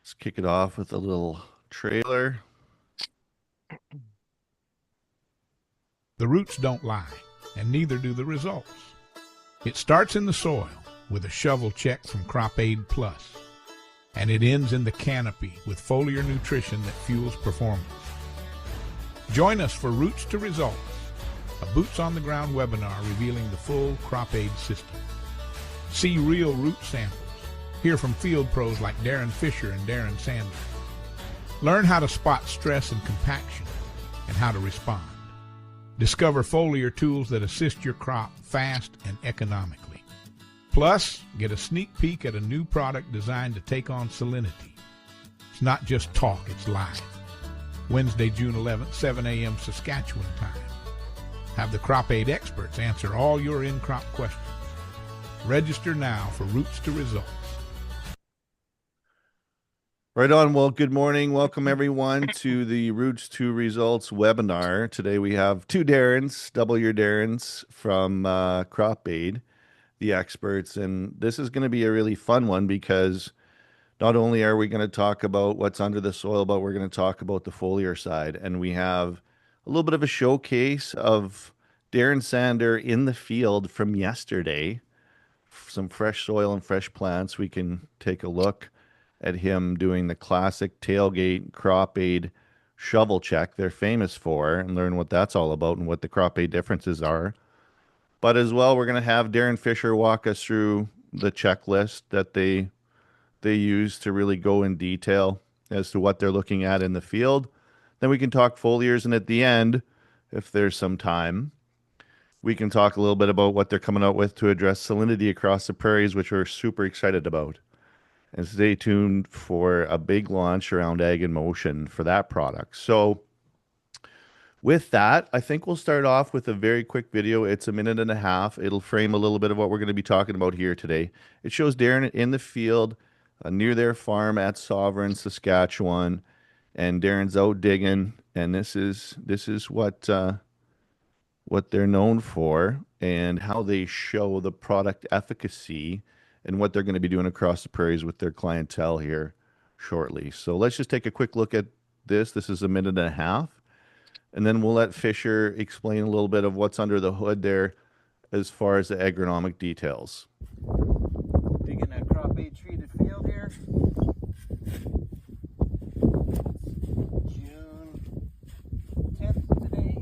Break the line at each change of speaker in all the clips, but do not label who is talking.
Let's kick it off with a little trailer.
The roots don't lie, and neither do the results. It starts in the soil with a shovel check from Crop Aid Plus, and it ends in the canopy with foliar nutrition that fuels performance. Join us for Roots to Results, a boots-on-the-ground webinar revealing the full Crop Aid system. See real root samples. Hear from field pros like Darren Fisher and Darren Sanders. Learn how to spot stress and compaction and how to respond. Discover foliar tools that assist your crop fast and economically. Plus, get a sneak peek at a new product designed to take on salinity. It's not just talk, it's live. Wednesday, June 11th, 7 a.m. Saskatchewan time. Have the Crop Aid experts answer all your in-crop questions. Register now for Roots to Results.
Right on. Well, good morning. Welcome, everyone, to the Roots to Results webinar. Today we have two Darrens, double your Darrens from Crop Aid, the experts. And this is going to be a really fun one because not only are we going to talk about what's under the soil, but we're going to talk about the foliar side. And we have a little bit of a showcase of Darren Sander in the field from yesterday. Some fresh soil and fresh plants. We can take a look at him doing the classic tailgate Crop Aid shovel check they're famous for and learn what that's all about and what the Crop Aid differences are. But as well, we're going to have Darren Fisher walk us through the checklist that they use to really go in detail as to what they're looking at in the field. Then we can talk foliars, and at the end, if there's some time, we can talk a little bit about what they're coming out with to address salinity across the prairies, which we're super excited about. And stay tuned for a big launch around Ag in Motion for that product. So with that, I think we'll start off with a very quick video. It's a minute and a half. It'll frame a little bit of what we're going to be talking about here today. It shows Darren in the field near their farm at Sovereign, Saskatchewan, and Darren's out digging. And this is what they're known for and how they show the product efficacy and what they're going to be doing across the prairies with their clientele here shortly. So let's just take a quick look at this. This is a minute and a half. And then we'll let Fisher explain a little bit of what's under the hood there as far as the agronomic details.
Digging a Crop Aid treated field here. June 10th today.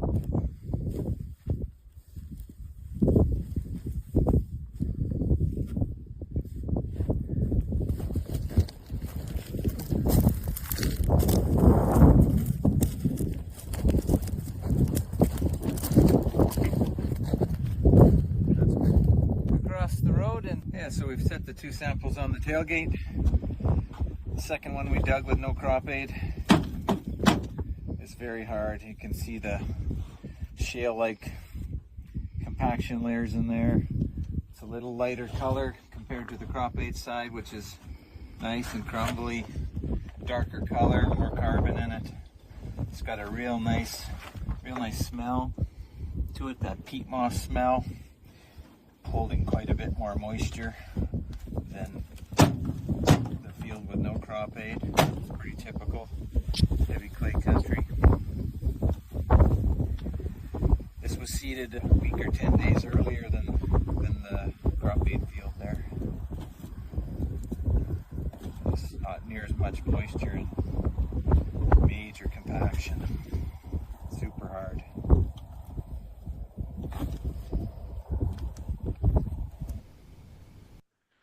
Across the road, and yeah, so we've set the two samples on the tailgate. The second one we dug with no Crop Aid is very hard. You can see the shale-like compaction layers in there. It's a little lighter color compared to the Crop Aid side, which is nice and crumbly, darker color, more carbon in it. It's got a real nice smell to it, that peat moss smell, holding quite a bit more moisture than the field with no Crop Aid. It's pretty typical heavy clay country. This was seeded a week or 10 days earlier than the Crop Aid field there. There's not near as much moisture and major compaction. Super hard.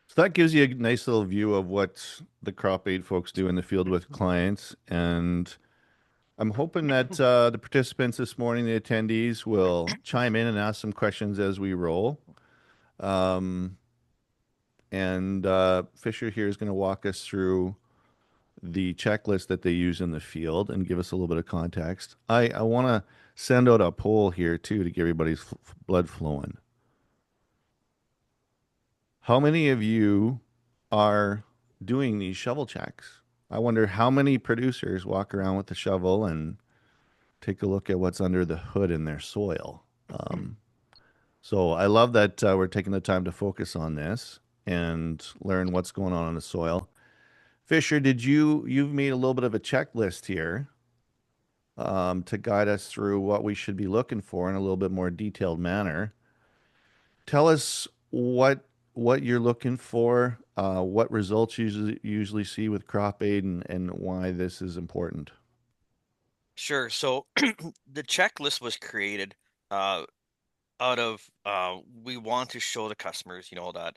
So that gives you a nice little view of what the Crop Aid folks do in the field with clients. And I'm hoping that the participants this morning, the attendees, will chime in and ask some questions as we roll. Fisher here is going to walk us through the checklist that they use in the field and give us a little bit of context. I want to send out a poll here, too, to get everybody's blood flowing. How many of you are doing these shovel checks? I wonder how many producers walk around with the shovel and take a look at what's under the hood in their soil. So I love that we're taking the time to focus on this and learn what's going on in the soil. Fisher, you've made a little bit of a checklist here to guide us through what we should be looking for in a little bit more detailed manner. Tell us what you're looking for, what results you usually see with crop aid, and why this is important.
Sure. So the checklist was created uh, out of we want to show the customers, that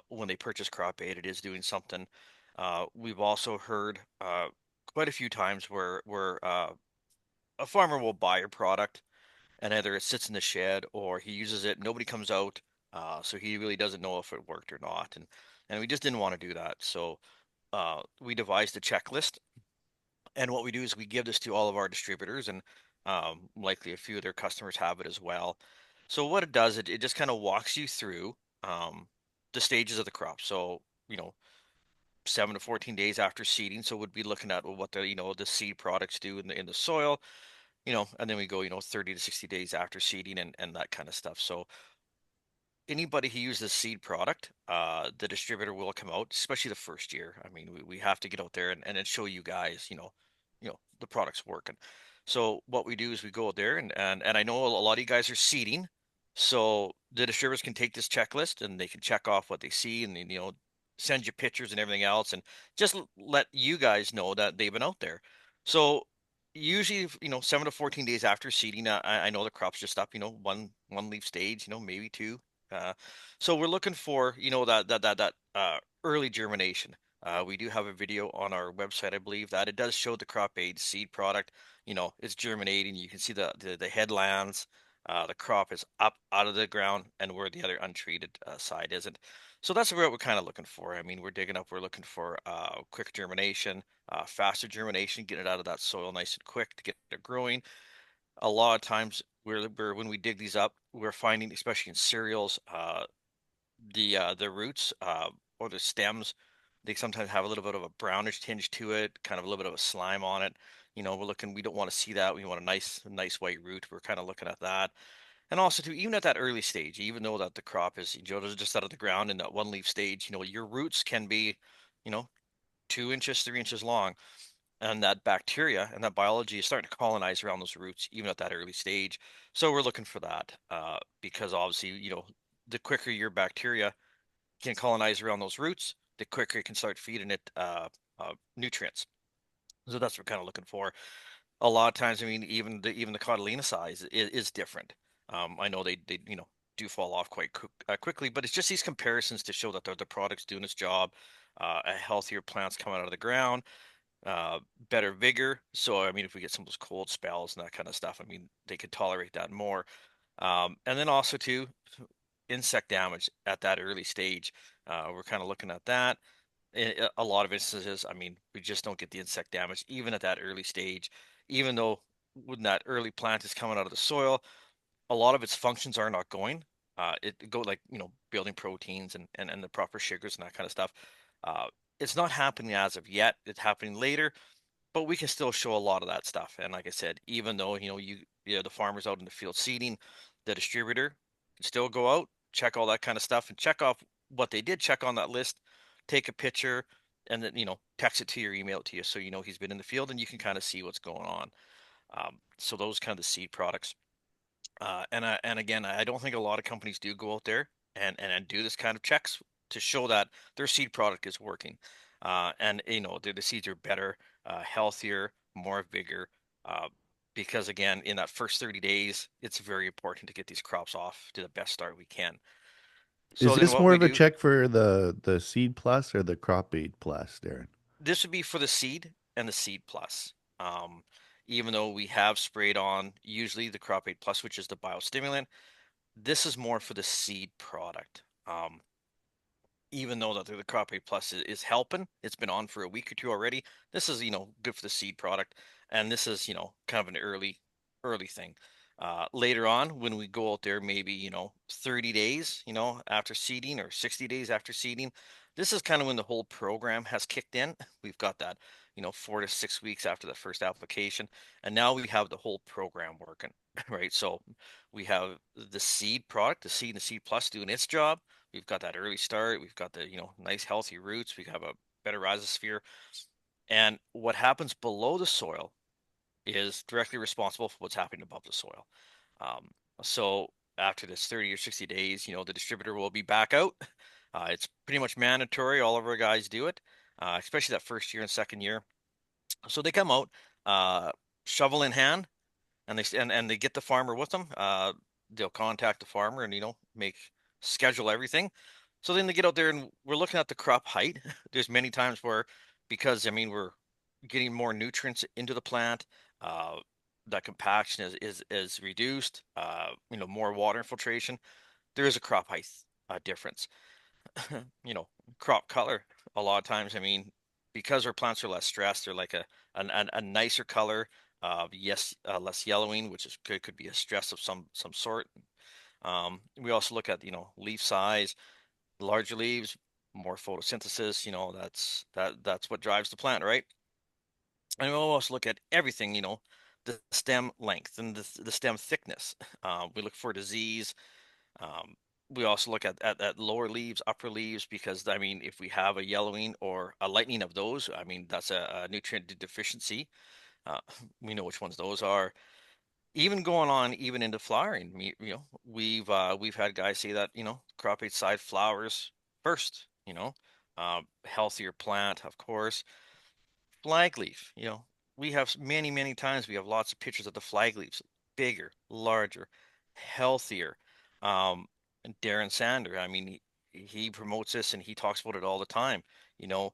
when they purchase crop aid, it is doing something. We've also heard quite a few times where a farmer will buy a product and either it sits in the shed or he uses it, nobody comes out, so he really doesn't know if it worked or not, and we just didn't want to do that. So we devised a checklist, and what we do is we give this to all of our distributors, and likely a few of their customers have it as well. So what it does, it just kind of walks you through um, the stages of the crop. So, you know, 7 to 14 days after seeding. So we'd be looking at what the seed products do in the soil, and then we go, 30 to 60 days after seeding and that kind of stuff. So anybody who uses seed product, the distributor will come out, especially the first year. I mean, we have to get out there and then show you guys, the product's working. So what we do is we go out there and I know a lot of you guys are seeding, so the distributors can take this checklist and they can check off what they see and then, send you pictures and everything else and just let you guys know that they've been out there. So usually, 7 to 14 days after seeding, I know the crop's just up, one leaf stage, maybe two. uh, so we're looking for, that early germination. We do have a video on our website, I believe, that it does show the crop aid seed product. It's germinating. You can see the headlands. The crop is up out of the ground, and where the other untreated side isn't. So that's what we're kind of looking for. I mean, we're digging up. We're looking for quick germination, faster germination, get it out of that soil nice and quick to get it growing. A lot of times when we dig these up, we're finding, especially in cereals, the roots or the stems, they sometimes have a little bit of a brownish tinge to it, kind of a little bit of a slime on it. We don't want to see that. We want a nice white root. We're kind of looking at that. And also too, even at that early stage, even though that the crop is, just out of the ground in that one leaf stage, your roots can be, you know, 2 inches, 3 inches long, and that bacteria and that biology is starting to colonize around those roots even at that early stage. So we're looking for that because obviously, the quicker your bacteria can colonize around those roots, the quicker it can start feeding it nutrients. So that's what we're kind of looking for. A lot of times, I mean, even the cotyledon size is different. I know they do fall off quite quickly, but it's just these comparisons to show that the product's doing its job. A healthier plant's coming out of the ground, better vigor. So, I mean, if we get some of those cold spells and that kind of stuff, I mean, they could tolerate that more. And then also too, insect damage at that early stage. We're kind of looking at that. In a lot of instances, I mean, we just don't get the insect damage even at that early stage, even though when that early plant is coming out of the soil, a lot of its functions are not going. It go like, building proteins and the proper sugars and that kind of stuff. Uh, it's not happening as of yet. It's happening later, but we can still show a lot of that stuff. And like I said, even though, the farmers out in the field seeding, the distributor can still go out, check all that kind of stuff and check off what they did check on that list, take a picture, and then, text it to you or email it to you. So, he's been in the field and you can kind of see what's going on. So those kind of the seed products. And again, I don't think a lot of companies do go out there and do this kind of checks to show that their seed product is working. And the seeds are better, healthier, more vigor. Uh, because again, in that first 30 days, it's very important to get these crops off to the best start we can.
Is
So then
this
what
more
we
of a
do,
check for the Seed Plus or the Crop Aid Plus, Darren?
this would be for the seed and the seed plus. Um, Even though we have sprayed on usually the crop aid plus, which is the biostimulant, this is more for the seed product. Even though that the crop aid plus is helping, it's been on for a week or two already. This is, good for the seed product, and this is, kind of an early thing. Later on, when we go out there, maybe 30 days, after seeding or 60 days after seeding, this is kind of when the whole program has kicked in. We've got that, 4 to 6 weeks after the first application, and now we have the whole program working, right? So we have the seed product, the seed and the seed plus doing its job. We've got that early start. We've got the, nice healthy roots. We have a better rhizosphere. And what happens below the soil is directly responsible for what's happening above the soil. Um, so after this 30 or 60 days, the distributor will be back out. It's pretty much mandatory. All of our guys do it, especially that first year and second year. So they come out, uh, shovel in hand, and they get the farmer with them. They'll contact the farmer and make schedule everything. So then they get out there and we're looking at the crop height. There's many times where, because we're getting more nutrients into the plant, uh, that compaction is reduced. More water infiltration. There is a crop height difference. you know, Crop color. A lot of times, because our plants are less stressed, they're like a nicer color. Yes, less yellowing, which could be a stress of some sort. We also look at leaf size, larger leaves, more photosynthesis. That's what drives the plant, right? And we'll also look at everything. The stem length and the stem thickness. We look for disease. Um, we also look at lower leaves, upper leaves, because if we have a yellowing or a lightening of those, that's a nutrient deficiency. Uh, we know which ones those are. Even going on, even into flowering, we've had guys say that crop eight side flowers first. Healthier plant, of course. Flag leaf, we have many times we have lots of pictures of the flag leaves, bigger, larger, healthier. And Darren Sander, he promotes this and he talks about it all the time. You know,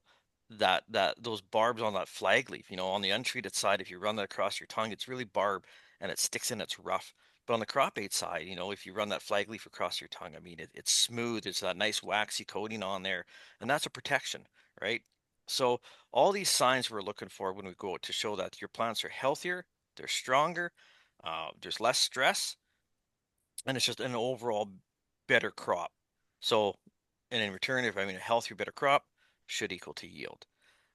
that those barbs on that flag leaf, on the untreated side, if you run that across your tongue, it's really barb and it sticks in, it's rough. But on the crop aid side, if you run that flag leaf across your tongue, it's smooth, it's that nice waxy coating on there, and that's a protection, right? So all these signs we're looking for when we go out to show that your plants are healthier, they're stronger, there's less stress, and it's just an overall better crop. So, and in return, if a healthier, better crop should equal to yield.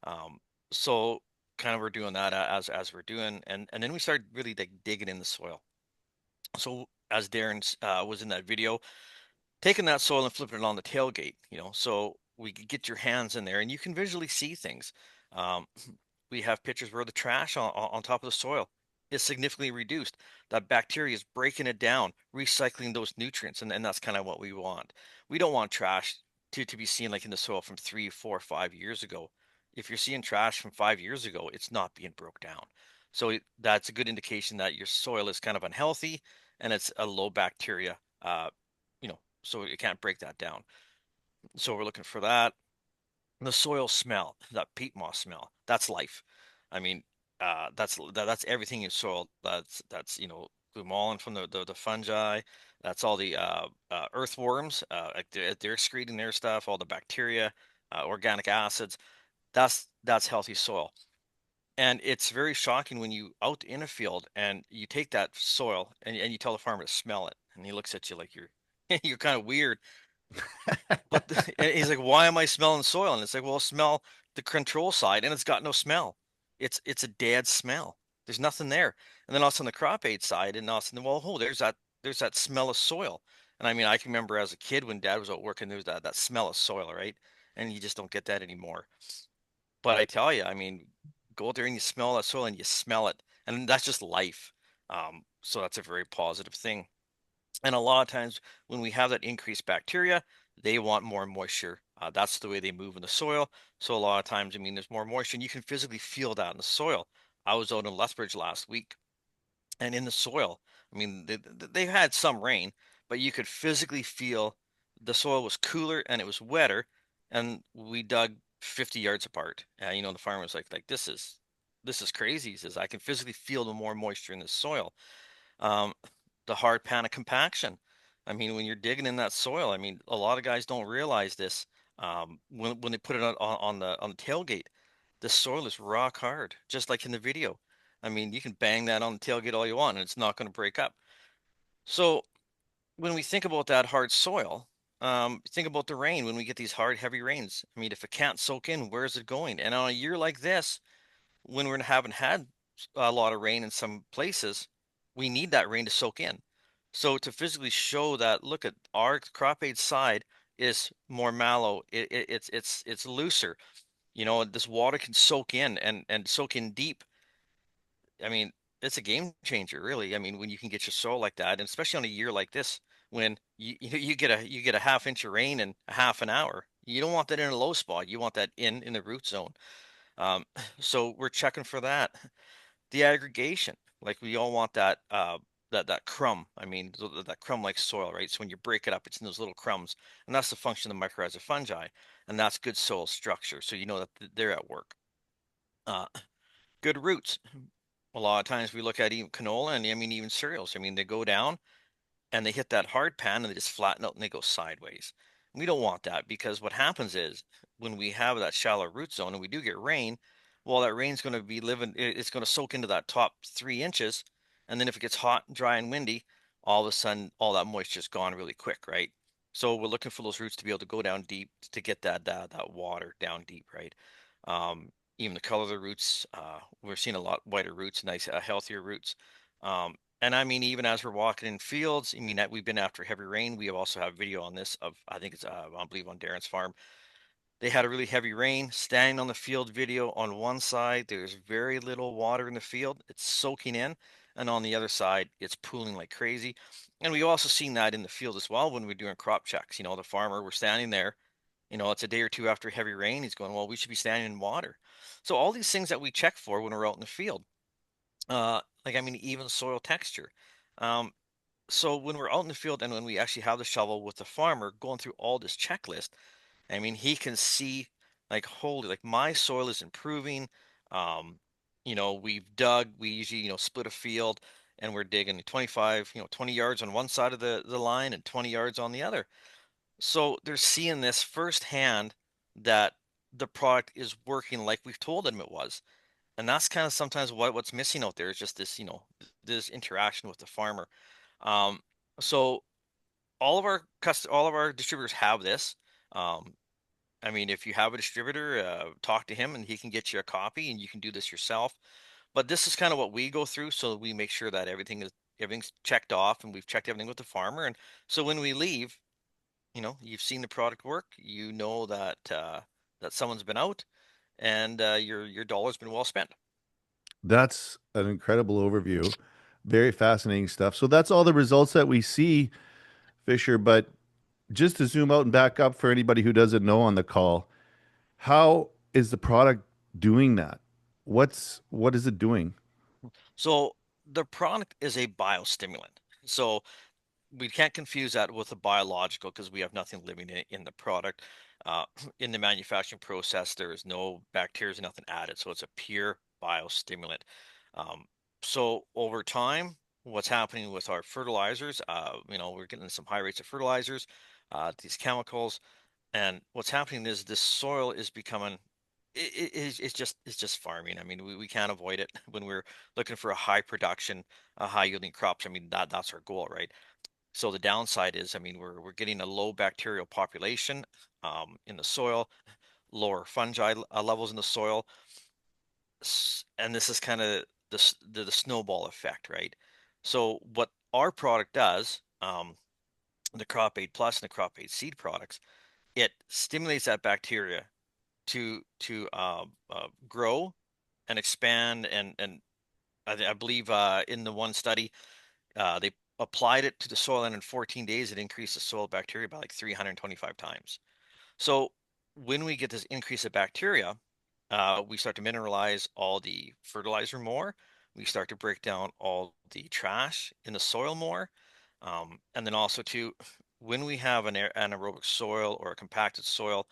Um, so kind of we're doing that as we're doing, and then we start really digging in the soil. So as Darren was in that video, taking that soil and flipping it on the tailgate, so we could get your hands in there and you can visually see things. Um, we have pictures where the trash on top of the soil is significantly reduced. That bacteria is breaking it down, recycling those nutrients, and that's kind of what we want. We don't want trash to be seen like in the soil from 3, 4, 5 years ago. If you're seeing trash from 5 years ago, it's not being broke down. So that's a good indication that your soil is kind of unhealthy and it's a low bacteria, so it can't break that down. So we're looking for that. The soil smell, that peat moss smell, that's life. I mean, that's everything in soil. That's glumalin from the fungi. That's all the earthworms. Like they're excreting their stuff, all the bacteria, organic acids. That's healthy soil. And it's very shocking when you out in a field and you take that soil and you tell the farmer to smell it, and he looks at you like you're you're kind of weird. But and he's like, "Why am I smelling soil?" And it's like, "Well, smell the control side, and it's got no smell. It's a dead smell. There's nothing there." And then also on the crop aid side, and also, well, oh, there's that smell of soil. And I can remember as a kid when Dad was out working, there was that smell of soil, right? And you just don't get that anymore. But I tell you, go out there and you smell that soil and you smell it, and that's just life. So that's a very positive thing. And a lot of times when we have that increased bacteria, they want more moisture. That's the way they move in the soil. So a lot of times, there's more moisture, and you can physically feel that in the soil. I was out in Lethbridge last week, and in the soil, they had some rain, but you could physically feel the soil was cooler and it was wetter. And we dug 50 yards apart. The farmer was like, this is crazy. He says, I can physically feel the more moisture in the soil. Um, the hard pan of compaction. When you're digging in that soil, a lot of guys don't realize this. When they put it on the tailgate, the soil is rock hard, just like in the video. You can bang that on the tailgate all you want, and it's not going to break up. So when we think about that hard soil, think about the rain. When we get these hard, heavy rains, if it can't soak in, where is it going? And on a year like this, when we haven't had a lot of rain in some places, we need that rain to soak in. So to physically show that, look at our crop aid side is more mallow. It's looser. You know, this water can soak in and soak in deep. I mean, it's a game changer, really. I mean, when you can get your soil like that, and especially on a year like this, when you get a half inch of rain in a half an hour, you don't want that in a low spot. You want that in the root zone. Um, so we're checking for that. The aggregation, like we all want that that crumb. I mean, that crumb-like soil, right? So when you break it up, it's in those little crumbs, and that's the function of mycorrhiza fungi, and that's good soil structure. So you know that they're at work. Uh, Good roots. A lot of times we look at even canola and I mean even cereals. I mean they go down and they hit that hard pan and they just flatten out and they go sideways. We don't want that because what happens is when we have that shallow root zone and we do get rain, well, that rain's going to be living, it's going to soak into that top 3 inches. And then if it gets hot, dry, and windy, all of a sudden, all that moisture's gone really quick, right? So we're looking for those roots to be able to go down deep to get that water down deep, right? Even the color of the roots, we're seeing a lot whiter roots, nice, healthier roots. And I mean, even as we're walking in fields, I mean, that we've been after heavy rain. We have also have video on this of, I think it's, I believe on Darren's farm. They had a really heavy rain, standing on the field video on one side, there's very little water in the field. It's soaking in. And on the other side, it's pooling like crazy. And we've also seen that in the field as well when we're doing crop checks. You know, the farmer, we're standing there, you know, it's a day or two after heavy rain. He's going, well, we should be standing in water. So all these things that we check for when we're out in the field, like, I mean, even soil texture. Um, so when we're out in the field and when we actually have the shovel with the farmer going through all this checklist, I mean, he can see like, holy, like my soil is improving. Um, you know, we've dug, we usually, you know, split a field and we're digging 25, you know, 20 yards on one side of the line and 20 yards on the other. So they're seeing this firsthand that the product is working like we've told them it was. And that's kind of sometimes what's missing out there is just this, you know, this interaction with the farmer. Um, so all of our distributors have this. Um, I mean, if you have a distributor, talk to him and he can get you a copy and you can do this yourself. But this is kind of what we go through, so we make sure that everything's checked off and we've checked everything with the farmer. And so when we leave, you know, you've seen the product work, you know that that someone's been out and your dollar's been well spent.
That's an incredible overview. Very fascinating stuff. So that's all the results that we see, Fisher. But just to zoom out and back up for anybody who doesn't know on the call, how is the product doing that? What is it doing?
So the product is a biostimulant. So we can't confuse that with a biological because we have nothing living in the product. Uh, in the manufacturing process, there is no bacteria, nothing added. So it's a pure biostimulant. Um, so over time, what's happening with our fertilizers, you know, we're getting some high rates of fertilizers, these chemicals, and what's happening is this soil is becoming it's just farming. I mean, we can't avoid it when we're looking for a high production, high yielding crops. I mean, that's our goal, right? So the downside is, I mean, we're getting a low bacterial population in the soil, lower fungi levels in the soil, and this is kind of the snowball effect, right? So what our product does, the Crop Aid Plus and the Crop Aid seed products, it stimulates that bacteria to grow and expand, and I believe in the one study they applied it to the soil, and in 14 days, it increased the soil bacteria by like 325 times. So when we get this increase of bacteria, we start to mineralize all the fertilizer more. We start to break down all the trash in the soil more. And then also too, when we have an anaerobic soil or a compacted soil,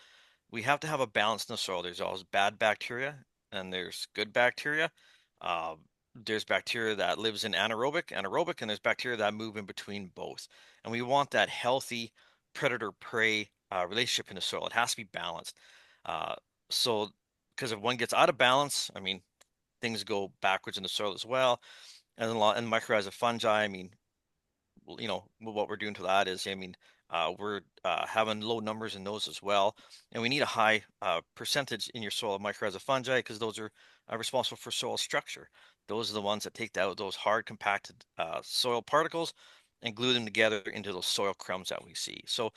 we have to have a balance in the soil. There's always bad bacteria and there's good bacteria. Uh, there's bacteria that lives in anaerobic, and there's bacteria that move in between both. And we want that healthy predator-prey relationship in the soil. It has to be balanced. Uh, so, because if one gets out of balance, I mean, things go backwards in the soil as well. And a lot and mycorrhiza fungi. I mean, you know, what we're doing to that is, I mean, we're having low numbers in those as well, and we need a high percentage in your soil of mycorrhiza fungi because those are responsible for soil structure. Those are the ones that take out those hard compacted soil particles and glue them together into those soil crumbs that we see. So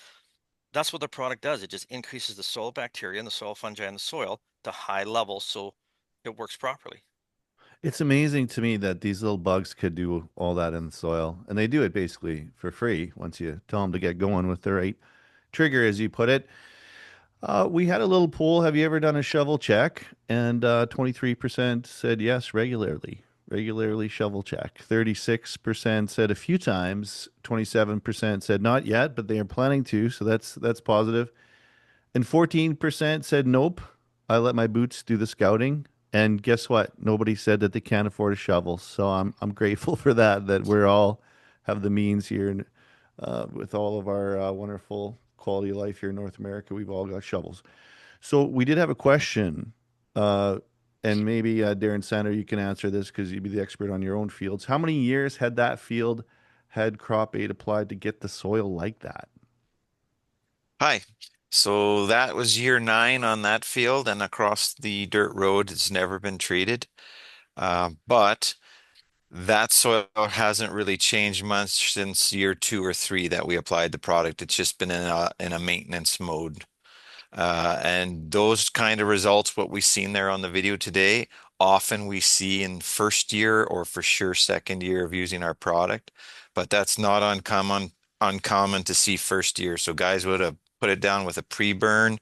that's what the product does. It just increases the soil bacteria and the soil fungi in the soil to high levels so it works properly.
It's amazing to me that these little bugs could do all that in the soil, and they do it basically for free once you tell them to get going with the right trigger, as you put it. We had a little poll. Have you ever done a shovel check? And 23% said yes, regularly. Regularly shovel check. 36% said a few times. 27% said not yet, but they are planning to. So that's positive. And 14% said nope. I let my boots do the scouting. And guess what? Nobody said that they can't afford a shovel. So I'm grateful for that. That we're all have the means here, and with all of our wonderful quality of life here in North America, we've all got shovels. So we did have a question, uh, and maybe Darren Sander, you can answer this because you'd be the expert on your own fields. How many years had that field had crop aid applied to get the soil like that?
Hi. So that was year 9 on that field, and across the dirt road, it's never been treated. But that soil hasn't really changed much since year 2 or 3 that we applied the product. It's just been in a maintenance mode. And those kind of results, what we've seen there on the video today, often we see in first year or for sure second year of using our product. But that's not uncommon to see first year. So guys would have put it down with a pre-burn,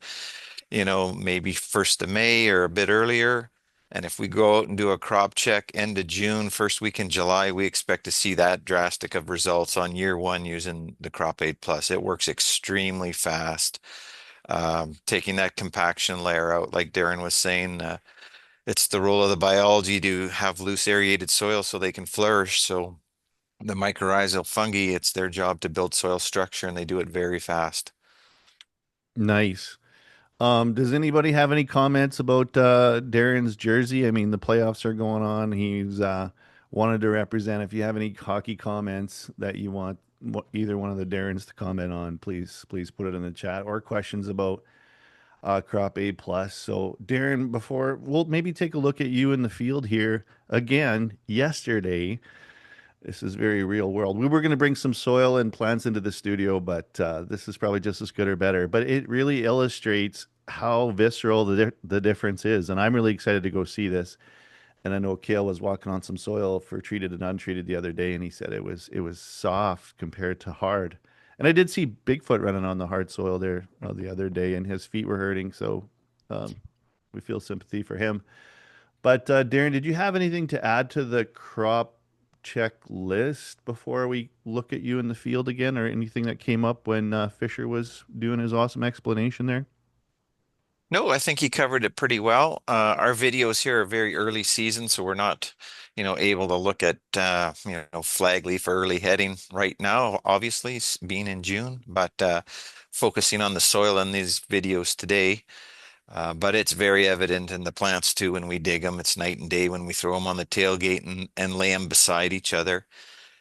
maybe 1st of May or a bit earlier. And if we go out and do a crop check end of June, first week in July, we expect to see that drastic of results on year 1 using the Crop Aid Plus. It works extremely fast. Taking that compaction layer out, like Darren was saying, it's the role of the biology to have loose aerated soil so they can flourish. So the mycorrhizal fungi, it's their job to build soil structure, and they do it very fast.
Nice. Does anybody have any comments about Darren's jersey? I mean, the playoffs are going on. He's wanted to represent. If you have any hockey comments that you want either one of the Darrens to comment on, please put it in the chat, or questions about Crop A Plus. So, Darren, before we'll maybe take a look at you in the field here again yesterday. This is very real world. We were going to bring some soil and plants into the studio, but this is probably just as good or better. But it really illustrates how visceral the difference is, and I'm really excited to go see this. And I know Kale was walking on some soil for treated and untreated the other day, and he said it was soft compared to hard. And I did see Bigfoot running on the hard soil there the other day, and his feet were hurting. So um, we feel sympathy for him. But Darren, did you have anything to add to the crop checklist before we look at you in the field again, or anything that came up when Fisher was doing his awesome explanation there?
No, I think he covered it pretty well. Our videos here are very early season, so we're not, able to look at, flag leaf early heading right now, obviously, being in June, but focusing on the soil in these videos today. But it's very evident in the plants too when we dig them. It's night and day when we throw them on the tailgate and lay them beside each other.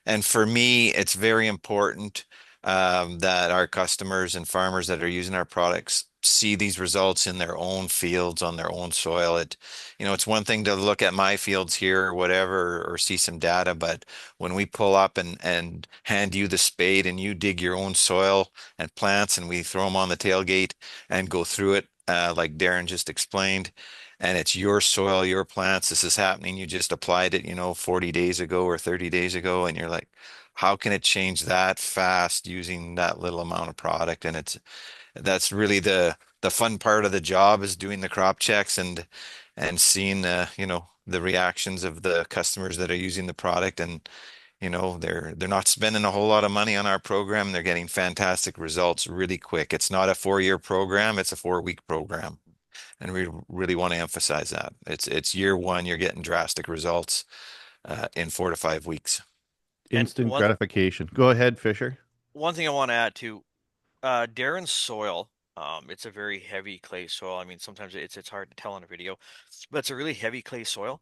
And for me, it's very important that our customers and farmers that are using our products see these results in their own fields on their own soil. It's one thing to look at my fields here or whatever, or see some data, but when we pull up and hand you the spade and you dig your own soil and plants and we throw them on the tailgate and go through it, like Darren just explained, and it's your soil, your plants. This is happening. You just applied it, 40 days ago or 30 days ago, and you're like, how can it change that fast using that little amount of product? And that's really the fun part of the job, is doing the crop checks and seeing the reactions of the customers that are using the product. And they're not spending a whole lot of money on our program. They're getting fantastic results really quick. It's not a 4-year program, it's a 4-week program. And we really want to emphasize that. It's year 1, you're getting drastic results in 4 to 5 weeks.
And
Instant gratification. Go ahead, Fisher.
one thing I want to add to Darren's soil, it's a very heavy clay soil. I mean, sometimes it's hard to tell on a video, but it's a really heavy clay soil.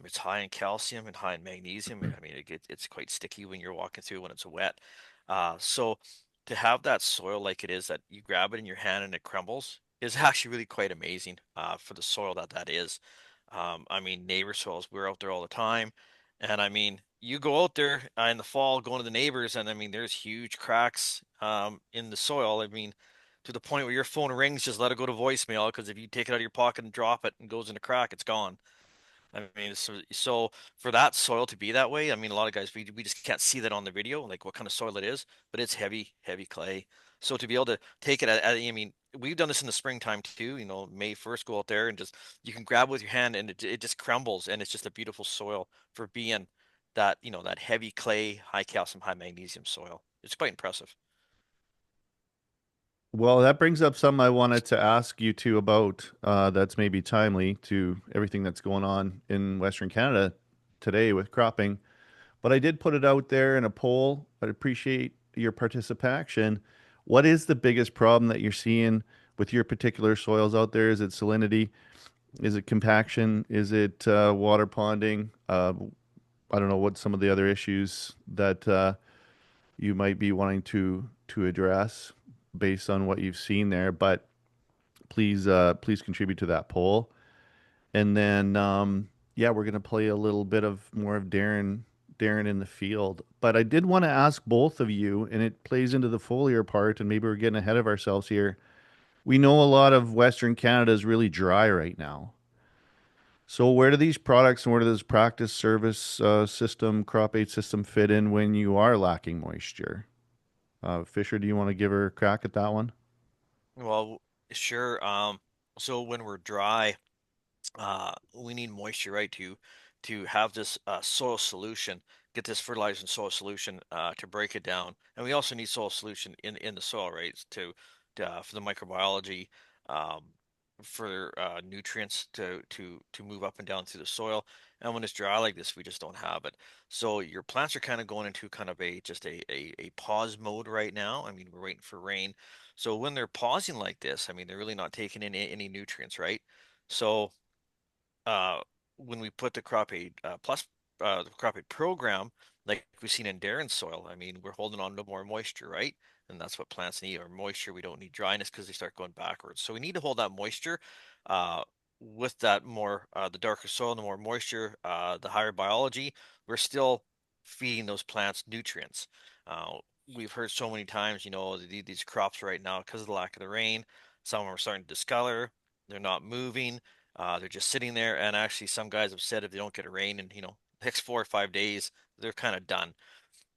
It's high in calcium and high in magnesium. I mean, it's quite sticky when you're walking through when it's wet. So to have that soil like it is, that you grab it in your hand and it crumbles, is actually really quite amazing for the soil that is. I mean, neighbor soils, we're out there all the time. And I mean, you go out there in the fall, going to the neighbors, and I mean, there's huge cracks in the soil. I mean, to the point where your phone rings, just let it go to voicemail, because if you take it out of your pocket and drop it and goes in a crack, it's gone. I mean, so for that soil to be that way, I mean, a lot of guys, we just can't see that on the video, like what kind of soil it is, but it's heavy, heavy clay. So to be able to take it I mean, we've done this in the springtime too, May 1st, go out there and just, you can grab with your hand and it just crumbles, and it's just a beautiful soil for being that, that heavy clay, high calcium, high magnesium soil. It's quite impressive.
Well, that brings up something I wanted to ask you two about, that's maybe timely to everything that's going on in Western Canada today with cropping. But I did put it out there in a poll. I'd appreciate your participation. What is the biggest problem that you're seeing with your particular soils out there? Is it salinity? Is it compaction? Is it water ponding? I don't know what some of the other issues that you might be wanting to address based on what you've seen there. But please contribute to that poll. And then yeah, we're gonna play a little bit of more of Darren in the field. But I did want to ask both of you, and it plays into the foliar part, and maybe we're getting ahead of ourselves here. We know a lot of Western Canada is really dry right now. So where do these products and where does practice service system, crop aid system fit in when you are lacking moisture? Fisher, do you want to give her a crack at that one?
Well, sure. So when we're dry, we need moisture, right, to have this soil solution, get this fertilizer and soil solution to break it down, and we also need soil solution in the soil, right, for the microbiology, um, for nutrients to move up and down through the soil. And when it's dry like this, we just don't have it. So your plants are kind of going into kind of a pause mode right now. I mean, we're waiting for rain. So when they're pausing like this, I mean, they're really not taking in any nutrients, right? So uh, when we put the crop aid plus the crop aid program, like we've seen in Darren's soil, I mean, we're holding on to more moisture, right? And that's what plants need, or moisture. We don't need dryness because they start going backwards. So we need to hold that moisture. Uh, with that more, the darker soil, the more moisture, the higher biology, we're still feeding those plants nutrients. Uh, we've heard so many times, these crops right now, because of the lack of the rain, some of them are starting to discolor. They're not moving. They're just sitting there, and actually, some guys have said if they don't get a rain in, next 4 or 5 days, they're kind of done.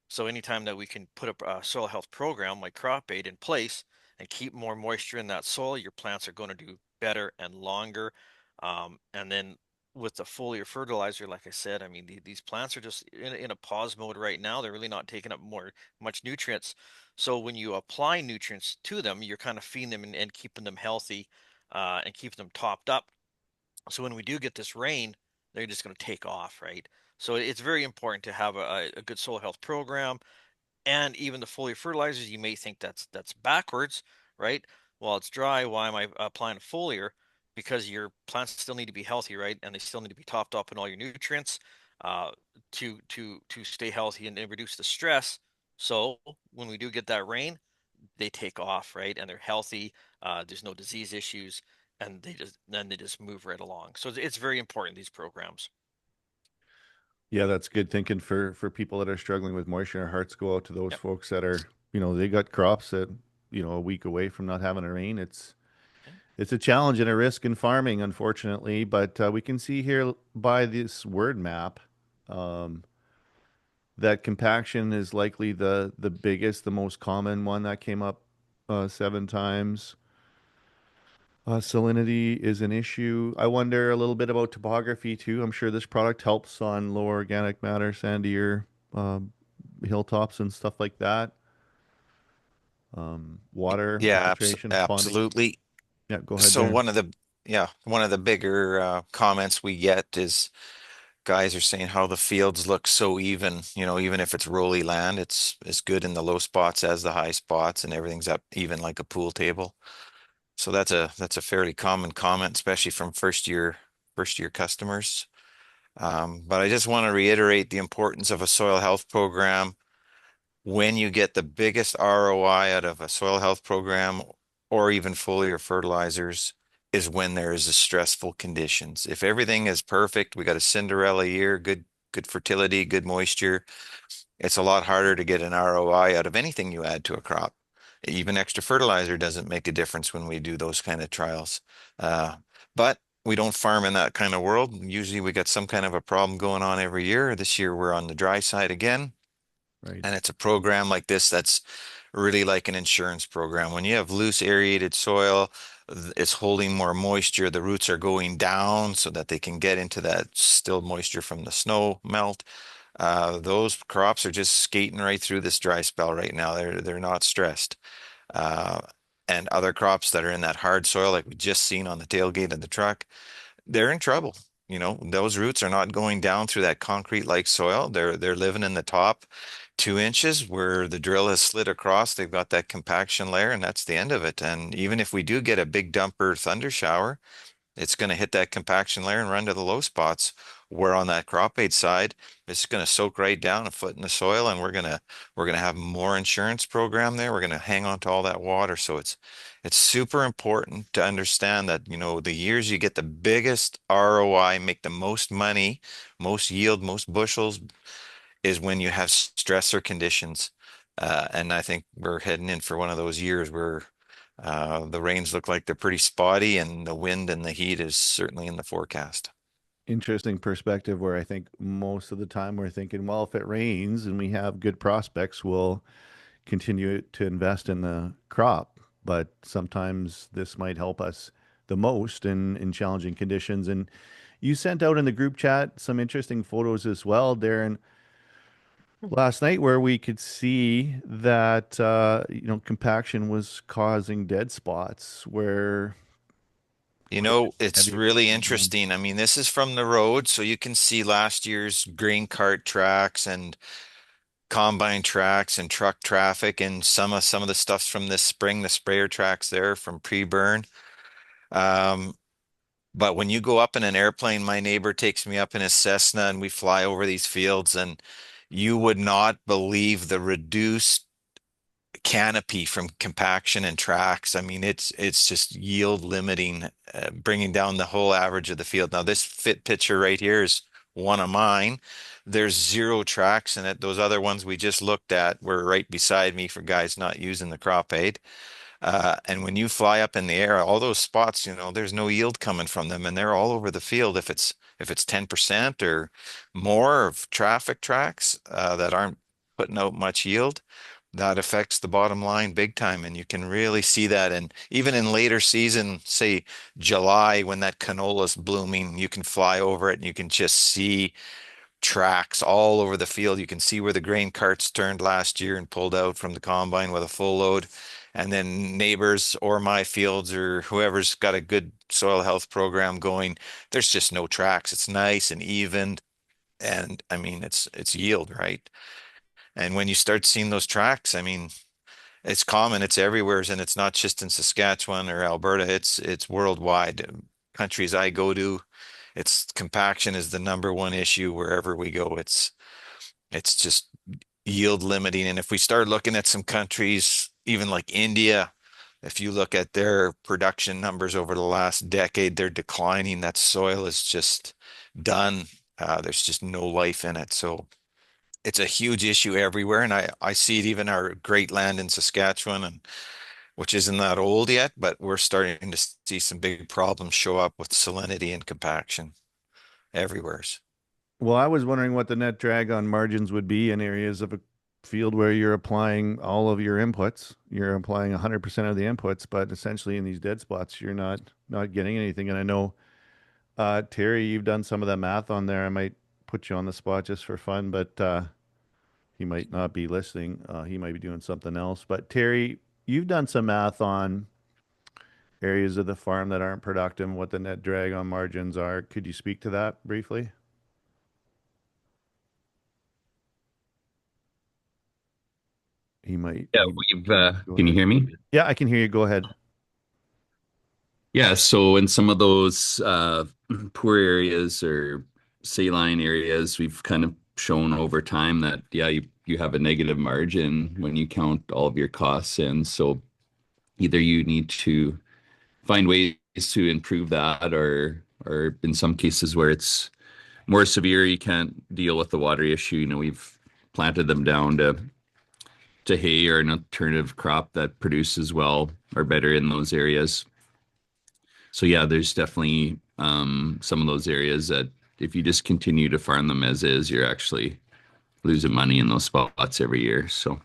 So anytime that we can put a soil health program like crop aid in place and keep more moisture in that soil, your plants are going to do better and longer. And then with the foliar fertilizer, like I said, I mean, these plants are just in a pause mode right now. They're really not taking up much nutrients. So when you apply nutrients to them, you're kind of feeding them and keeping them healthy, and keeping them topped up. So when we do get this rain, they're just going to take off, right? So it's very important to have a good soil health program, and even the foliar fertilizers. You may think that's backwards, right? While it's dry, why am I applying a foliar? Because your plants still need to be healthy, right? And they still need to be topped up in all your nutrients uh, to stay healthy and reduce the stress. So when we do get that rain, they take off, right? And they're healthy. There's no disease issues, and they just move right along. So it's very important, these programs.
Yeah, that's good thinking for people that are struggling with moisture. Our hearts go out to those
Yep.
folks that are, they got crops that, a week away from not having a rain. It's a challenge and a risk in farming, unfortunately. But we can see here by this word map, um, that compaction is likely the biggest, the most common one that came up 7 times. Salinity is an issue. I wonder a little bit about topography too. I'm sure this product helps on low organic matter, sandier hilltops and stuff like that. Water
Yeah,
infiltration, ponding.
absolutely.
Yeah, go ahead
So
there.
one of the bigger comments we get is guys are saying how the fields look so even, even if it's rolly land, it's as good in the low spots as the high spots, and everything's up even like a pool table. So that's a fairly common comment, especially from first year customers. But I just want to reiterate the importance of a soil health program. When you get the biggest ROI out of a soil health program or even foliar fertilizers is when there is a stressful conditions. If everything is perfect, we got a Cinderella year, good fertility, good moisture, it's a lot harder to get an ROI out of anything you add to a crop. Even extra fertilizer doesn't make a difference when we do those kind of trials. But we don't farm in that kind of world. Usually we got some kind of a problem going on every year. This year we're on the dry side again.
Right.
And it's a program like this that's really like an insurance program. When you have loose aerated soil, it's holding more moisture. The roots are going down so that they can get into that still moisture from the snow melt. Those crops are just skating right through this dry spell right now. They're not stressed. Uh, and other crops that are in that hard soil, like we just seen on the tailgate of the truck, they're in trouble. You know, those roots are not going down through that concrete-like soil. They're living in the top 2 inches where the drill has slid across. They've got that compaction layer, and that's the end of it. And even if we do get a big dumper thunder shower, it's going to hit that compaction layer and run to the low spots. Where on that crop aid side, it's going to soak right down a foot in the soil, and we're gonna have more insurance program there. We're going to hang on to all that water. So it's super important to understand that, you know, the years you get the biggest ROI, make the most money, most yield, most bushels, is when you have stressor conditions. And I think we're heading in for one of those years where the rains look like they're pretty spotty, and the wind and the heat is certainly in the forecast.
Interesting perspective where I think most of the time we're thinking, well, if it rains and we have good prospects, we'll continue to invest in the crop. But sometimes this might help us the most in challenging conditions. And you sent out in the group chat some interesting photos as well, Darren, last night where we could see that compaction was causing dead spots where
You know, it's
heavy
really
rain going.
interesting. I mean, this is from the road, so you can see last year's grain cart tracks and combine tracks and truck traffic, and some of the stuff's from this spring, the sprayer tracks there from pre-burn. Um, but when you go up in an airplane, my neighbor takes me up in his Cessna and we fly over these fields, and you would not believe the reduced canopy from compaction and tracks. I mean, it's just yield limiting, bringing down the whole average of the field. Now, this fit picture right here is one of mine. There's zero tracks in it. Those other ones we just looked at were right beside me for guys not using the crop aid. And when you fly up in the air, all those spots, you know, there's no yield coming from them, and they're all over the field. If it's 10% or more of traffic tracks that aren't putting out much yield, that affects the bottom line big time. And you can really see that. And even in later season, say July, when that canola's blooming, you can fly over it and you can just see tracks all over the field. You can see where the grain carts turned last year and pulled out from the combine with a full load. And then neighbors or my fields or whoever's got a good soil health program going, there's just no tracks. It's nice and even. And I mean, it's yield, right? And when you start seeing those tracks, I mean, it's common, it's everywhere, and it's not just in Saskatchewan or Alberta, it's worldwide. Countries I go to, it's compaction is the number one issue wherever we go. It's just yield limiting. And if we start looking at some countries, even like India, if you look at their production numbers over the last decade, they're declining. That soil is just done. There's just no life in it. So it's a huge issue everywhere. And I see it even our great land in Saskatchewan, and which isn't that old yet, but we're starting to see some big problems show up with salinity and compaction everywhere.
Well, I was wondering what the net drag on margins would be in areas of a field where you're applying all of your inputs. You're applying 100% of the inputs, but essentially in these dead spots, you're not getting anything. And I know, Terry, you've done some of the math on there. I might put you on the spot just for fun, but he might not be listening. He might be doing something else. But Terry, you've done some math on areas of the farm that aren't productive and what the net drag on margins are. Could you speak to that briefly? He might.
Yeah,
Go
can you
ahead.
hear me?
Yeah, I can hear you. Go ahead.
Yeah, so in some of those poor areas or saline areas, we've kind of shown over time that, yeah, you have a negative margin when you count all of your costs in. So either you need to find ways to improve that, or in some cases where it's more severe, you can't deal with the water issue. You know, we've planted them down to to hay or an alternative crop that produces well or better in those areas. So yeah, there's definitely some of those areas that if you just continue to farm them as is, you're actually losing money in those spots every year. So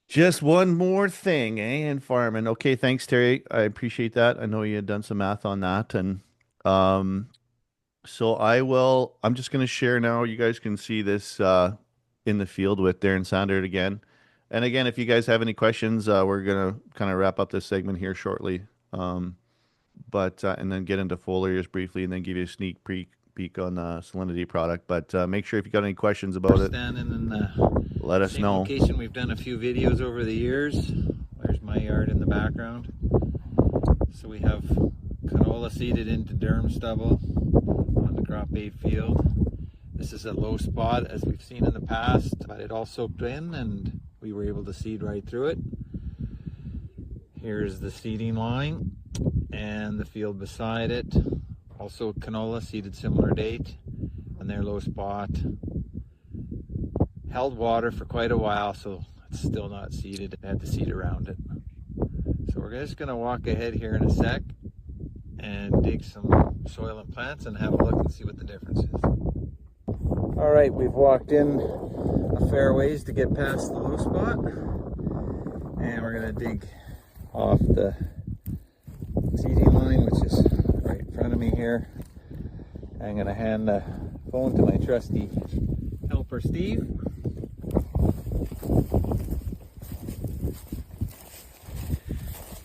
Just one more thing, in farming. Okay, thanks, Terry. I appreciate that. I know you had done some math on that, and so I'm just going to share now. You guys can see this in the field with Darren Sandard again. And again, if you guys have any questions, we're going to kind of wrap up this segment here shortly. But and then get into foliars briefly, and then give you a sneak peek on the Salinity product. But make sure if you got any questions about it,
Standing in the
let us
same
know.
location. We've done a few videos over the years. There's my yard in the background. So we have canola seeded into durum stubble on the crop aid field. This is a low spot as we've seen in the past, but it all soaked in and we were able to seed right through it. Here's the seeding line and the field beside it. Also canola seeded similar date on their low spot. Held water for quite a while, so it's still not seeded. I had to seed around it. So we're just going to walk ahead here in a sec and dig some soil and plants and have a look and see what the difference is. All right, we've walked in a fair ways to get past the low spot, and we're going to dig off the seeding line, which is right in front of me here. I'm going to hand the phone to my trusty helper, Steve.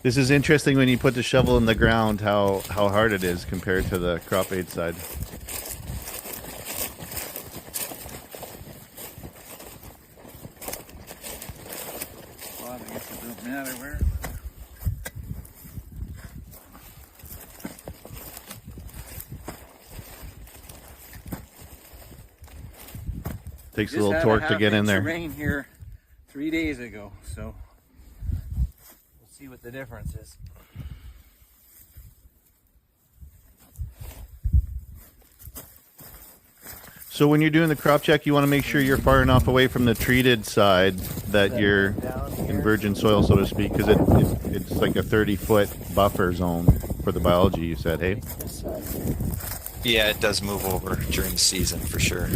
This is interesting when you put the shovel in the ground, how hard it is compared to the crop aid side.
Well, I guess it doesn't matter where.
Takes a
Just
little
had
torque to
half
get in
inch
there.
of rain here 3 days ago, so we'll see what the difference is.
So when you're doing the crop check, you want to make sure you're far enough away from the treated side that you're in virgin soil, so to speak, because it's like a 30-foot buffer zone for the biology, you said, hey?
Yeah, it does move over during the season for sure.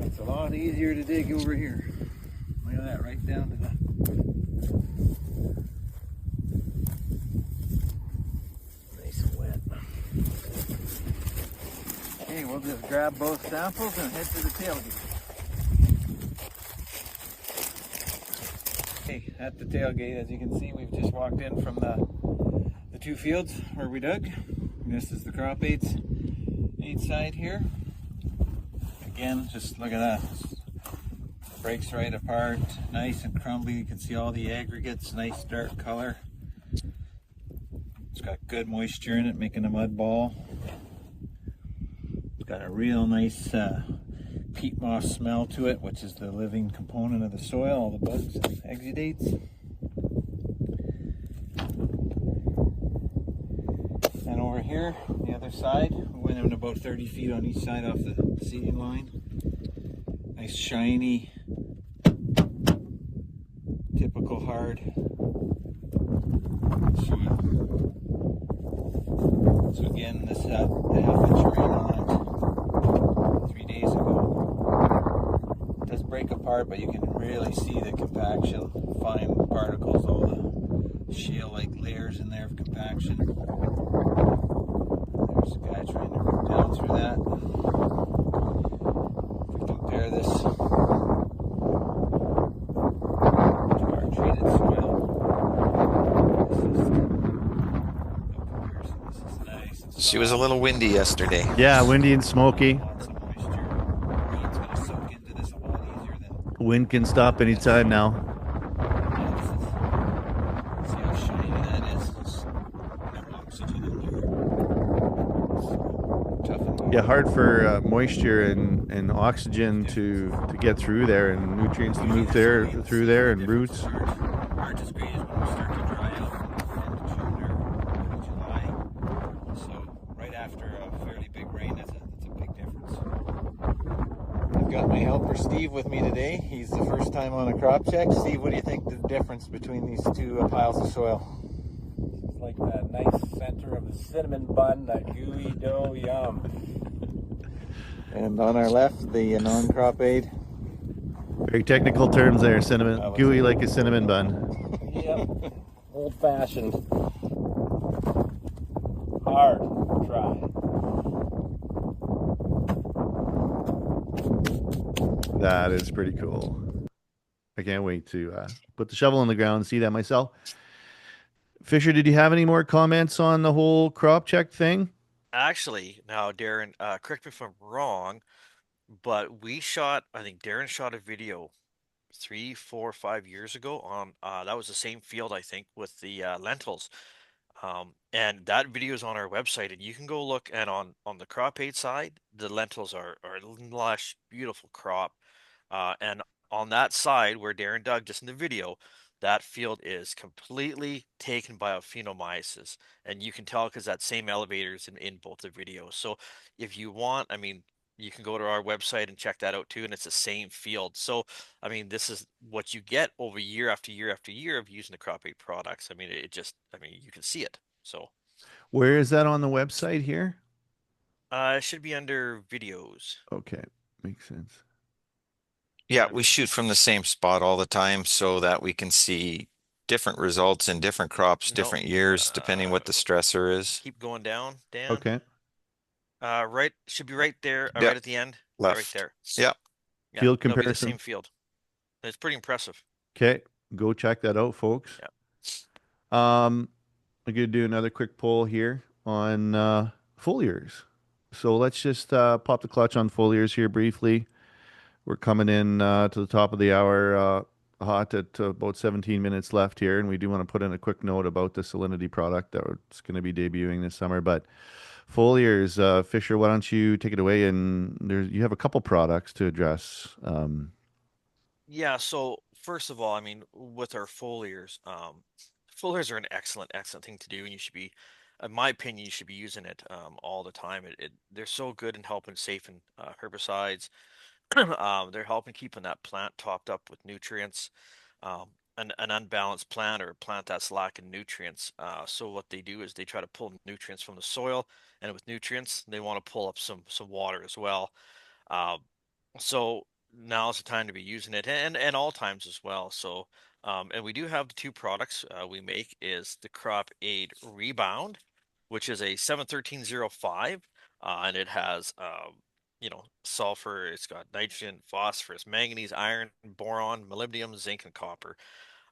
It's a lot easier to dig over here. Look at that, right down to the nice and wet. Okay, we'll just grab both samples and head to the tailgate. Okay, at the tailgate, as you can see, we've just walked in from the two fields where we dug. And this is the crop aids side here. Again, just look at that. Breaks right apart, nice and crumbly. You can see all the aggregates, nice dark color. It's got good moisture in it, making a mud ball. It's got a real nice peat moss smell to it, which is the living component of the soil, all the bugs and exudates. And over here, on the other side, we went in about 30 feet on each side off the seeding line. Nice shiny, typical hard soil. So again, this had a half-inch rain on it 3 days ago. It does break apart, but you can really see the compaction, fine particles, all the shale-like layers in there of compaction. There's a guy trying to rip down through that. If we compare this to our treated soil, this is nice.
She was a little windy yesterday.
Yeah, windy and smoky.
Lots of moisture. Rain's going to soak into this a lot easier than
Wind can stop anytime now.
see how shiny that is. There's no oxygen in there. It's tough and
Yeah, hard for moisture and oxygen to get through there, and nutrients to move there through there, and roots.
Aren't as great as when we start to dry out in June or July. So right after a fairly big rain, it's a big difference. I've got my helper Steve with me today. He's the first time on a crop check. Steve, what do you think the difference between these two piles of soil?
It's like that nice center of the cinnamon bun, that gooey dough, yum.
And on our left, the non-crop aid.
Very technical terms there. Cinnamon, gooey like a cinnamon bun.
Yep. Old fashioned. Hard. Try.
That is pretty cool. I can't wait to put the shovel in the ground and see that myself. Fisher, did you have any more comments on the whole crop check thing?
Actually, now Darren, correct me if I'm wrong, but I think Darren shot a video 3, 4, 5 years ago on that was the same field I think with the lentils. And that video is on our website, and you can go look. And on the crop aid side, the lentils are lush, beautiful crop. And on that side where Darren dug just in the video, that field is completely taken by aphanomyces, and you can tell because that same elevator is in both the videos. So if you want, I mean, you can go to our website and check that out too, and it's the same field. So I mean, this is what you get over year after year after year of using the crop aid products. I mean, I mean, you can see it. So
Where is that on the website here?
it should be under videos.
Okay, makes sense.
Yeah, we shoot from the same spot all the time so that we can see different results in different crops,
No,
different years, depending what the stressor is.
keep going down, Dan.
Okay.
Right, should be right there,
Yep,
right at the end. Yeah, right
left.
there.
Yeah.
Yeah,
Field
that'll be the
comparison.
same field. It's pretty impressive.
Okay, go check that out, folks.
Yeah.
I'm gonna do another quick poll here on foliars. So let's just pop the clutch on foliars here briefly. We're coming in to the top of the hour, hot at about 17 minutes left here, and we do want to put in a quick note about the Salinity product that's going to be debuting this summer. But foliars, Fisher, why don't you take it away? And you have a couple products to address.
Yeah, so first of all, I mean, with our foliars, foliars are an excellent thing to do, and you should be, in my opinion, you should be using it all the time. They're so good in helping safe and herbicides. They're helping keeping that plant topped up with nutrients. An unbalanced plant or a plant that's lacking nutrients. So what they do is they try to pull nutrients from the soil, and with nutrients, they want to pull up some water as well. Uh, so now's the time to be using it, and all times as well. So and we do have the two products we make is the Crop Aid Rebound, which is a 71305, and it has sulfur. It's got nitrogen, phosphorus, manganese, iron, boron, molybdenum, zinc, and copper.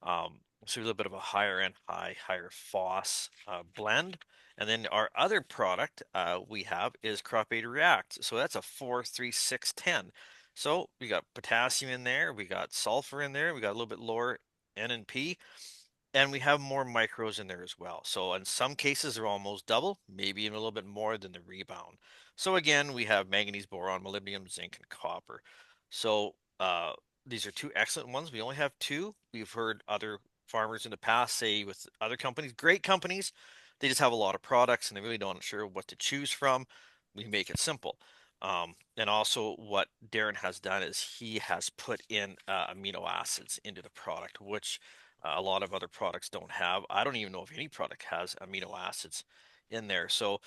So a little bit of a higher end, higher phos blend. And then our other product we have is Crop Aid React. So that's a 43610. So we got potassium in there, we got sulfur in there, we got a little bit lower N and P, and we have more micros in there as well. So in some cases they're almost double, maybe even a little bit more than the Rebound. So again, we have manganese, boron, molybdenum, zinc, and copper. So these are two excellent ones. We only have two. We've heard other farmers in the past say with other companies, great companies, they just have a lot of products and they really don't sure what to choose from. We make it simple. And also what Darren has done is he has put in amino acids into the product, which a lot of other products don't have. I don't even know if any product has amino acids in there. So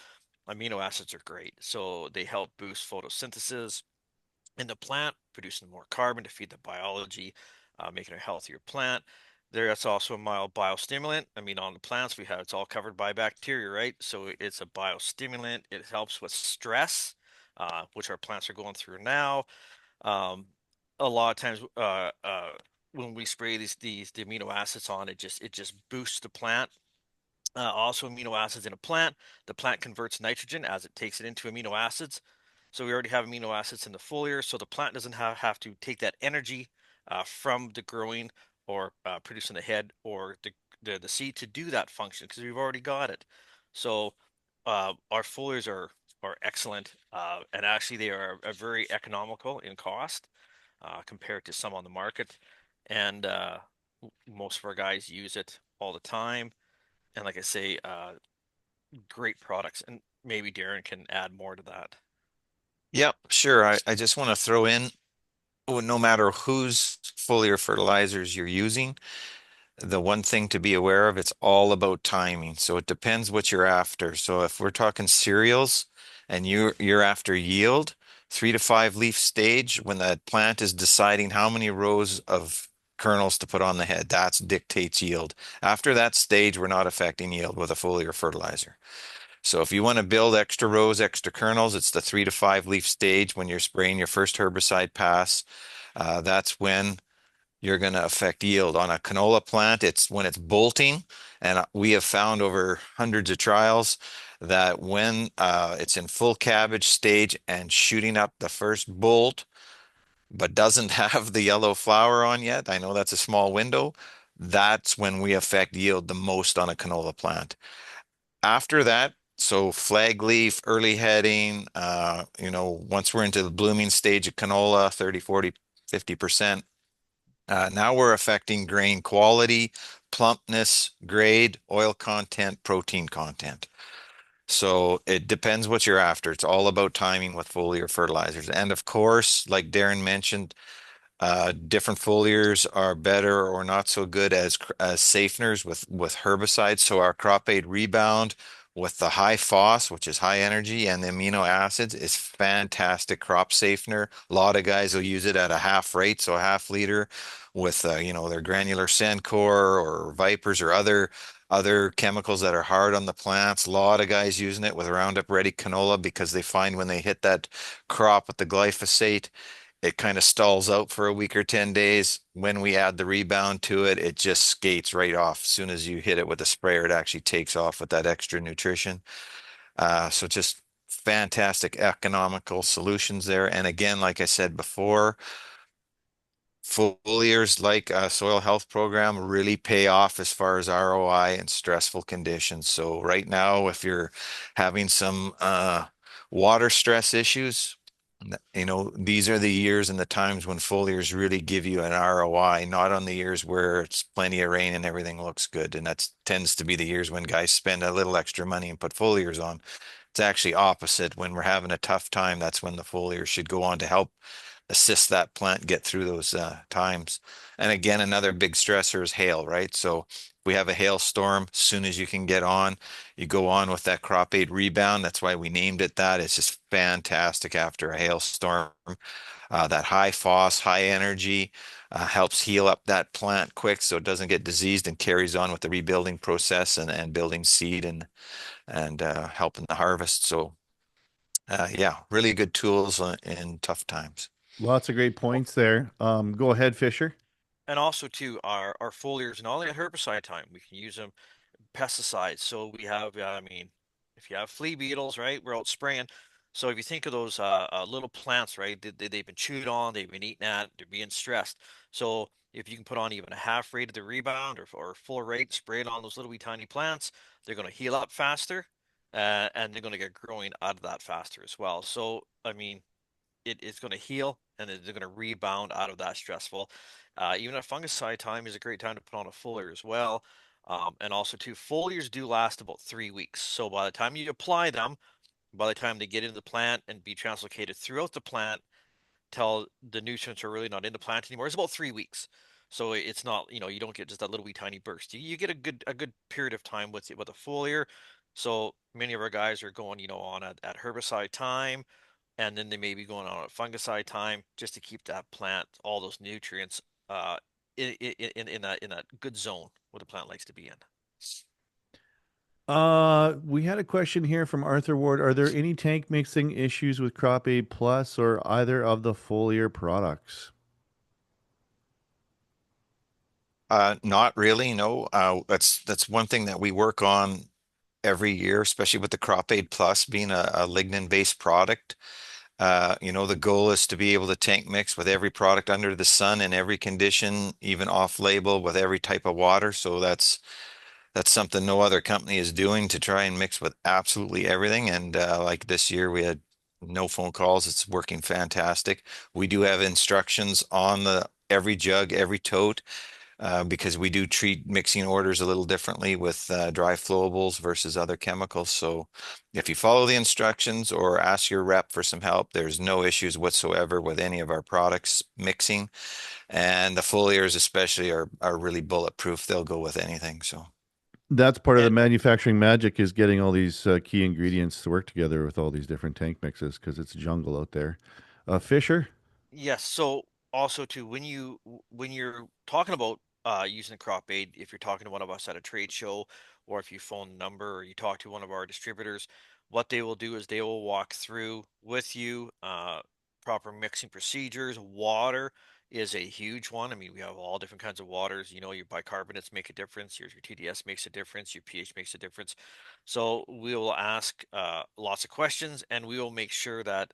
amino acids are great. So they help boost photosynthesis in the plant, producing more carbon to feed the biology, making a healthier plant. There's also a mild biostimulant. I mean, on the plants we have, it's all covered by bacteria, right? So it's a biostimulant. It helps with stress, which our plants are going through now. Um, a lot of times, when we spray the amino acids on, it just boosts the plant. Also, amino acids in a plant. The plant converts nitrogen as it takes it into amino acids. So we already have amino acids in the foliar, so the plant doesn't have to take that energy from the growing or producing the head or the seed to do that function because we've already got it. So our foliars are are excellent, and actually they are very economical in cost compared to some on the market. And most of our guys use it all the time. And like I say, great products. And maybe Darren can add more to that.
Yep, sure. I just want to throw in, no matter whose foliar fertilizers you're using, the one thing to be aware of, it's all about timing. So it depends what you're after. So if we're talking cereals and you're after yield, 3 to 5 leaf stage, when the plant is deciding how many rows of kernels to put on the head, that dictates yield. After that stage, we're not affecting yield with a foliar fertilizer. So if you want to build extra rows, extra kernels, it's the 3 to 5 leaf stage when you're spraying your first herbicide pass. That's when you're going to affect yield. On a canola plant, it's when it's bolting. And we have found over hundreds of trials that when it's in full cabbage stage and shooting up the first bolt, but doesn't have the yellow flower on yet, I know that's a small window, that's when we affect yield the most on a canola plant. After that, so flag leaf, early heading, once we're into the blooming stage of canola, 30, 40, 50%, now we're affecting grain quality, plumpness, grade, oil content, protein content. So it depends what you're after. It's all about timing with foliar fertilizers. And of course, like Darren mentioned, different foliars are better or not so good as safeners with herbicides. So our crop aid rebound with the high phos, which is high energy, and the amino acids is fantastic crop safener. A lot of guys will use it at a half rate, so a half liter with their granular Sencor or Vipers or other chemicals that are hard on the plants. A lot of guys using it with Roundup Ready canola because they find when they hit that crop with the glyphosate, it kind of stalls out for a week or 10 days. When we add the rebound to it, it just skates right off. As soon as you hit it with a sprayer, it actually takes off with that extra nutrition. So just fantastic economical solutions there. And again, like I said before, foliars like a soil health program really pay off as far as ROI in stressful conditions. So right now, if you're having some water stress issues, these are the years and the times when foliars really give you an ROI, not on the years where it's plenty of rain and everything looks good. And that tends to be the years when guys spend a little extra money and put foliars on. It's actually opposite. When we're having a tough time, that's when the foliar should go on to help assist that plant get through those times. And again, another big stressor is hail, right? So if we have a hailstorm, as soon as you can get on, you go on with that crop aid rebound. That's why we named it that. It's just fantastic after a hailstorm. That high phos, high energy helps heal up that plant quick so it doesn't get diseased and carries on with the rebuilding process and building seed and helping the harvest. So yeah, really good tools in tough times.
Lots of great points there. Go ahead, Fisher.
And also too, our foliars, not only at herbicide time, we can use them pesticides. So we have, I mean, if you have flea beetles, right, we're out spraying. So if you think of those little plants, right, they've been chewed on, they've been eaten at, they're being stressed. So if you can put on even a half rate of the rebound or full rate, spray it on those little wee tiny plants, they're going to heal up faster, and they're going to get growing out of that faster as well. So I mean, it's going to heal and they're going to rebound out of that stressful. Even at fungicide time is a great time to put on a foliar as well. And also too, foliars do last about 3 weeks. So by the time you apply them, by the time they get into the plant and be translocated throughout the plant till the nutrients are really not in the plant anymore, it's about 3 weeks. So it's not, you don't get just that little wee tiny burst. You get a good period of time with a foliar. So many of our guys are going, on at herbicide time, and then they may be going on a fungicide time just to keep that plant, all those nutrients, in that good zone where the plant likes to be in.
We had a question here from Arthur Ward. Are there any tank mixing issues with Crop Aid Plus or either of the foliar products?
Not really, no. That's one thing that we work on every year, especially with the Crop Aid Plus being a lignin-based product. The goal is to be able to tank mix with every product under the sun in every condition, even off label with every type of water. So that's that's something no other company is doing to try and mix with absolutely everything. And like this year, we had no phone calls. It's working fantastic. We do have instructions on the every jug, every tote, because we do treat mixing orders a little differently with dry flowables versus other chemicals. So if you follow the instructions or ask your rep for some help, there's no issues whatsoever with any of our products mixing. And the foliars especially are really bulletproof. They'll go with anything. So
That's part of the
And
manufacturing magic is getting all these key ingredients to work together with all these different tank mixes because it's a jungle out there. Fisher?
yes, so also too, when you're talking about using the crop aid, if you're talking to one of us at a trade show, or if you phone the number or you talk to one of our distributors, what they will do is they will walk through with you proper mixing procedures. Water is a huge one. I mean, we have all different kinds of waters. You know, your bicarbonates make a difference. Your TDS makes a difference. Your pH makes a difference. So we will ask lots of questions, and we will make sure that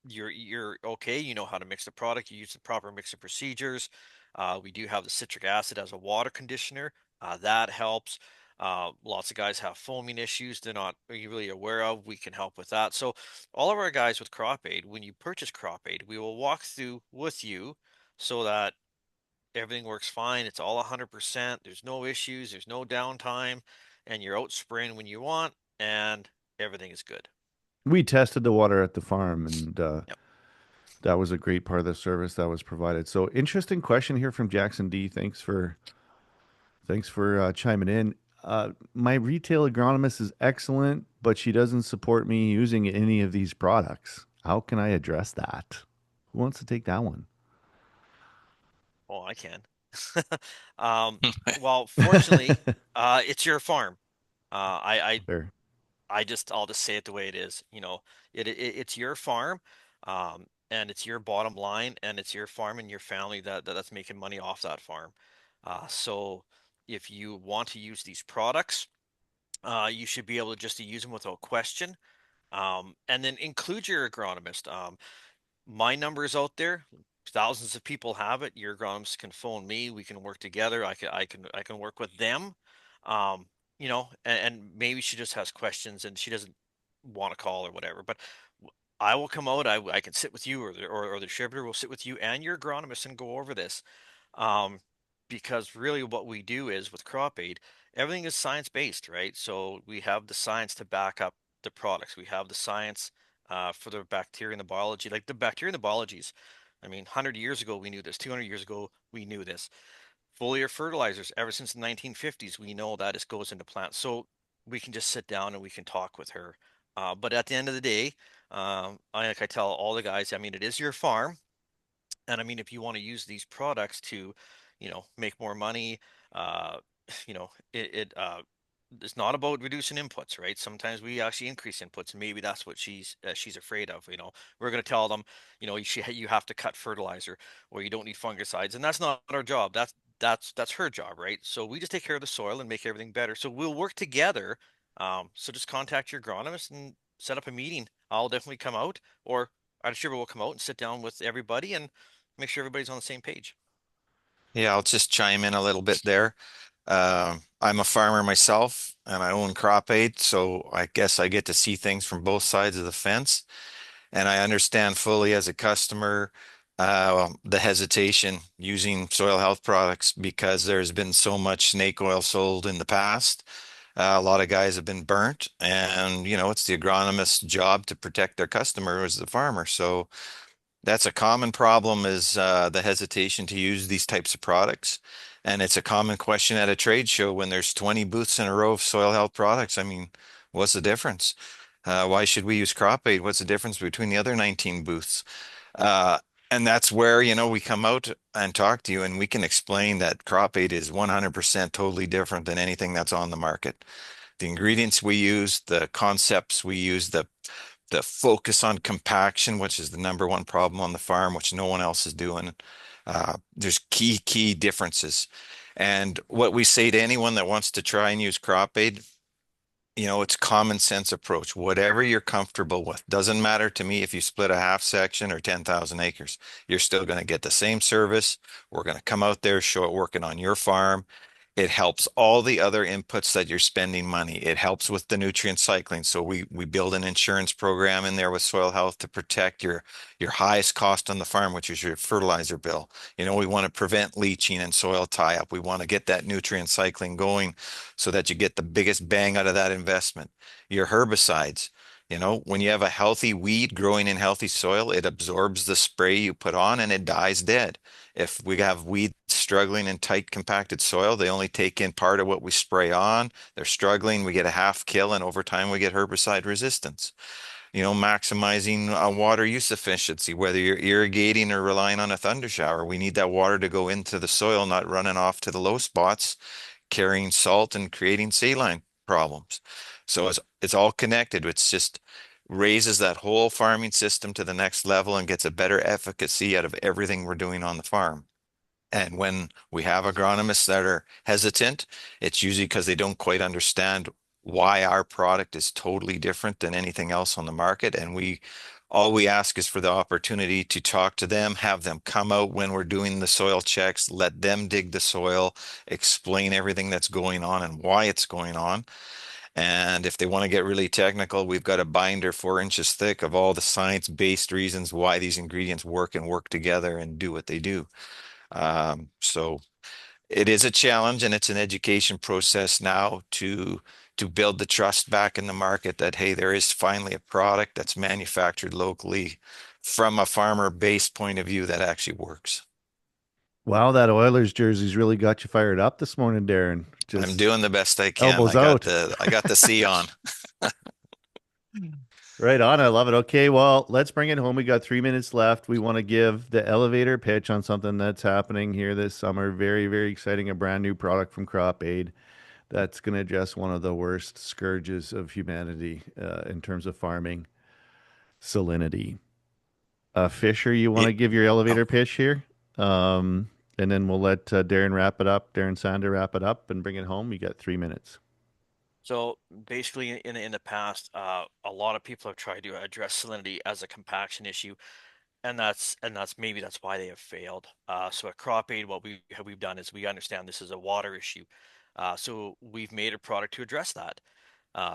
you're okay. You know how to mix the product. You use the proper mixing procedures. We do have the citric acid as a water conditioner. That helps. Lots of guys have foaming issues they're not really aware of. We can help with that. So all of our guys with Crop Aid, when you purchase Crop Aid, we will walk through with you so that everything works fine. It's all 100%. There's no issues. There's no downtime, and you're out spraying when you want, and everything is good.
We tested the water at the farm, and
Yep.
that was a great part of the service that was provided. So interesting question here from Jackson D. Thanks for chiming in. My retail agronomist is excellent, but she doesn't support me using any of these products. How can I address that? Who wants to take that one?
Oh, I can. Um, well, fortunately, it's your farm. I
Fair.
I'll just say it the way it is. You know, it's your farm, and it's your bottom line, and it's your farm and your family that's making money off that farm. So if you want to use these products, you should be able to just to use them without question. And then include your agronomist. My number is out there. Thousands of people have it. Your agronomists can phone me. We can work together. I can work with them. Um, you know, and maybe she just has questions and she doesn't want to call or whatever. But I will come out. I can sit with you, or the distributor will sit with you and your agronomist and go over this. Um, because really what we do is with crop aid, everything is science based, right? So we have the science to back up the products. We have the science for the bacteria and the biology. Like the bacteria and the biologies, I mean, 100 years ago we knew this. 200 years ago we knew this. Foliar fertilizers, ever since the 1950s, we know that it goes into plants. So we can just sit down and we can talk with her. But at the end of the day, like I tell all the guys, I mean, it is your farm. And I mean, if you want to use these products to, you know, make more money, uh, you know, it's not about reducing inputs, right? Sometimes we actually increase inputs, and maybe that's what she's afraid of. You know, we're going to tell them, you know, you have to cut fertilizer, or you don't need fungicides, and that's not our job. That's her job, right? So we just take care of the soil and make everything better. So we'll work together. So just contact your agronomist and set up a meeting. I'll definitely come out, or our distributor will come out and sit down with everybody and make sure everybody's on the same page.
yeah, I'll just chime in a little bit there. I'm a farmer myself and I own crop aid, so I guess I get to see things from both sides of the fence. And I understand fully as a customer the hesitation using soil health products because there's been so much snake oil sold in the past. A lot of guys have been burnt, and it's the agronomist's job to protect their customer as the farmer. So that's a common problem is the hesitation to use these types of products. And it's a common question at a trade show when there's 20 booths in a row of soil health products. I mean, what's the difference? Why should we use crop aid? What's the difference between the other 19 booths? Uh, and that's where, we come out and talk to you and we can explain that crop aid is 100% totally different than anything that's on the market. The ingredients we use, the concepts we use, the focus on compaction, which is the number one problem on the farm, which no one else is doing. There's key differences. And what we say to anyone that wants to try and use crop aid, it's common sense approach. Whatever you're comfortable with. Doesn't matter to me if you split a half section or 10,000 acres. You're still going to get the same service. We're going to come out there, show it working on your farm. It helps all the other inputs that you're spending money. It helps with the nutrient cycling. So we build an insurance program in there with soil health to protect your highest cost on the farm, which is your fertilizer bill. We want to prevent leaching and soil tie-up. We want to get that nutrient cycling going so that you get the biggest bang out of that investment. Your herbicides. When you have a healthy weed growing in healthy soil, it absorbs the spray you put on and it dies dead. If we have weeds struggling in tight, compacted soil, they only take in part of what we spray on. They're struggling, we get a half kill, and over time we get herbicide resistance. Maximizing water use efficiency, whether you're irrigating or relying on a thunder shower, we need that water to go into the soil, not running off to the low spots, carrying salt and creating saline problems. So it's all connected. It's just raises that whole farming system to the next level and gets a better efficacy out of everything we're doing on the farm. And when we have agronomists that are hesitant, it's usually because they don't quite understand why our product is totally different than anything else on the market. And all we ask is for the opportunity to talk to them, have them come out when we're doing the soil checks, let them dig the soil, explain everything that's going on and why it's going on. And if they want to get really technical, we've got a binder 4 inches thick of all the science-based reasons why these ingredients work and work together and do what they do. So it is a challenge, and it's an education process now to build the trust back in the market that, hey, there is finally a product that's manufactured locally from a farmer-based point of view that actually works.
Wow, that Oilers jersey's really got you fired up this morning, Darren.
I'm doing the best I can.
Elbows out.
I got the C on.
Right on. I love it. Okay, well, let's bring it home. We got 3 minutes left. We want to give the elevator pitch on something that's happening here this summer. Very, very exciting. A brand new product from Crop Aid that's going to address one of the worst scourges of humanity in terms of farming, salinity. Fisher, you want to give your elevator pitch here? And then we'll let Darren wrap it up. Darren Sander wrap it up and bring it home. You got 3 minutes.
So basically, in the past, a lot of people have tried to address salinity as a compaction issue, and that's why they have failed. So at Crop Aid, what we've done is we understand this is a water issue, so we've made a product to address that.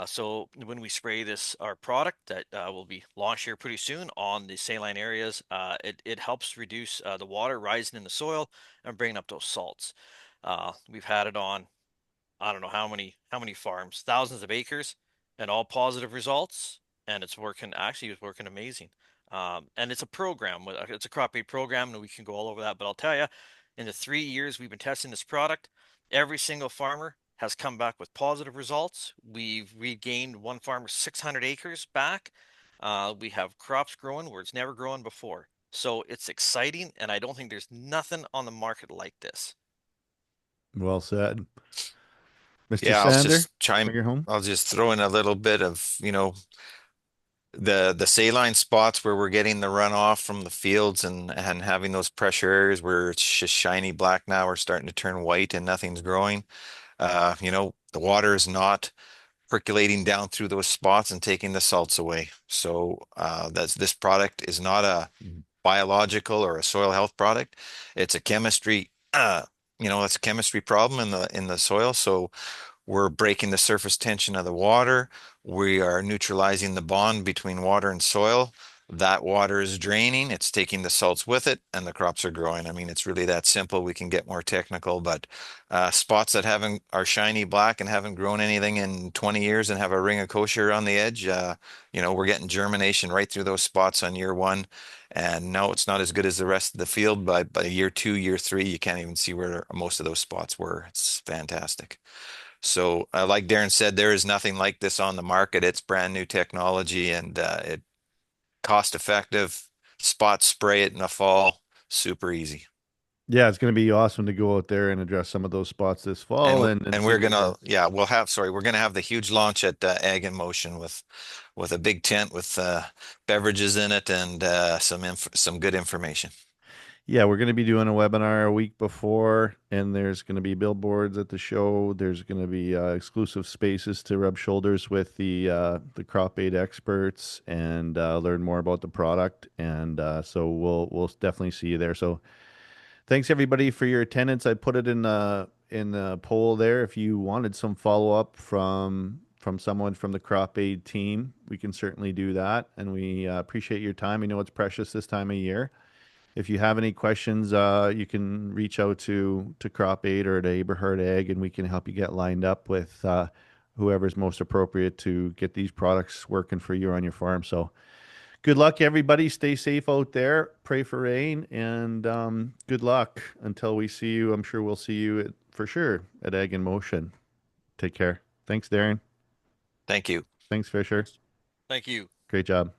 So when we spray our product that will be launched here pretty soon on the saline areas, it helps reduce the water rising in the soil and bringing up those salts. We've had it on, I don't know how many farms, thousands of acres, and all positive results. And it's working. Actually, it's working amazing. And it's a program. It's a Crop Aid program, and we can go all over that. But I'll tell you, in the 3 years we've been testing this product, every single farmer has come back with positive results. We've regained one farmer 600 acres back. We have crops growing where it's never grown before. So it's exciting, and I don't think there's nothing on the market like this.
Well said. Mr.
Yeah,
Sander,
I'll just throw in a little bit of, the saline spots where we're getting the runoff from the fields and having those pressure areas where it's just shiny black now, we're starting to turn white and nothing's growing. The water is not percolating down through those spots and taking the salts away. So this product is not a biological or a soil health product. It's a chemistry, it's a chemistry problem in the soil. So we're breaking the surface tension of the water. We are neutralizing the bond between water and soil. That water is draining, it's taking the salts with it, and the crops are growing. I mean, it's really that simple. We can get more technical, but spots that are shiny black and haven't grown anything in 20 years and have a ring of kosher on the edge, we're getting germination right through those spots on year one. And no, it's not as good as the rest of the field, but by year 2, year 3, you can't even see where most of those spots were. It's fantastic. So, like Darren said, there is nothing like this on the market. It's brand new technology, and it cost effective, spot spray it in the fall, super easy.
Yeah, it's going to be awesome to go out there and address some of those spots this fall.
And we're gonna, we're gonna have the huge launch at Ag in Motion with a big tent with beverages in it and some good information.
Yeah, we're going to be doing a webinar a week before, and there's going to be billboards at the show. There's going to be exclusive spaces to rub shoulders with the Crop Aid experts and learn more about the product. And so we'll definitely see you there. So Thanks everybody for your attendance. I put it in the poll there. If you wanted some follow up from someone from the Crop Aid team, we can certainly do that. And we appreciate your time. We know it's precious this time of year. If you have any questions, you can reach out to Crop Aid or to Aberhart Ag, and we can help you get lined up with whoever's most appropriate to get these products working for you on your farm. So good luck, everybody. Stay safe out there. Pray for rain, and good luck until we see you. I'm sure we'll see you for sure at Ag in Motion. Take care. Thanks, Darren.
Thank you.
Thanks, Fisher.
Thank you.
Great job.